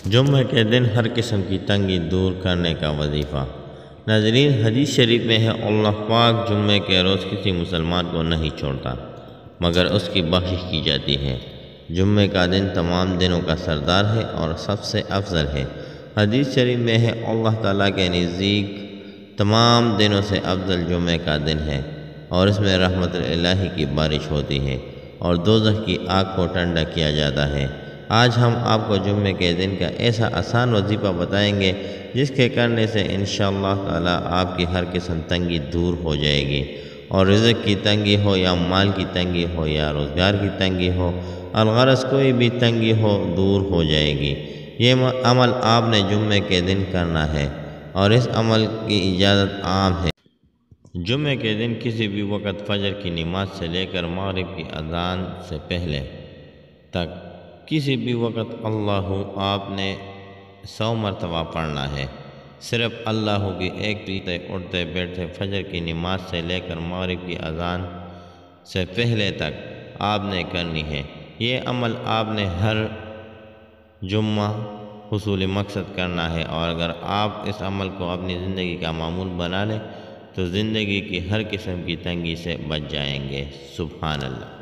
جمعہ کے دن ہر قسم کی تنگی دور کرنے کا وظیفہ۔ ناظرین، حدیث شریف میں ہے اللہ پاک جمعہ کے روز کسی مسلمان کو نہیں چھوڑتا مگر اس کی بخشش کی جاتی ہے۔ جمعہ کا دن تمام دنوں کا سردار ہے اور سب سے افضل ہے۔ حدیث شریف میں ہے اللہ تعالیٰ کے نزدیک تمام دنوں سے افضل جمعہ کا دن ہے اور اس میں رحمت الہی کی بارش ہوتی ہے اور دوزخ کی آگ کو ٹھنڈا کیا جاتا ہے۔ آج ہم آپ کو جمعہ کے دن کا ایسا آسان وظیفہ بتائیں گے جس کے کرنے سے انشاءاللہ تعالیٰ آپ کی ہر قسم تنگی دور ہو جائے گی، اور رزق کی تنگی ہو یا مال کی تنگی ہو یا روزگار کی تنگی ہو، الغرض کوئی بھی تنگی ہو دور ہو جائے گی۔ یہ عمل آپ نے جمعہ کے دن کرنا ہے اور اس عمل کی اجازت عام ہے۔ جمعہ کے دن کسی بھی وقت فجر کی نماز سے لے کر مغرب کی اذان سے پہلے تک کسی بھی وقت اللہ آپ نے 100 مرتبہ پڑھنا ہے۔ صرف اللہ کی ایک پیتے اٹھتے بیٹھتے فجر کی نماز سے لے کر مغرب کی اذان سے پہلے تک آپ نے کرنی ہے۔ یہ عمل آپ نے ہر جمعہ حصول مقصد کرنا ہے، اور اگر آپ اس عمل کو اپنی زندگی کا معمول بنا لیں تو زندگی کی ہر قسم کی تنگی سے بچ جائیں گے۔ سبحان اللہ۔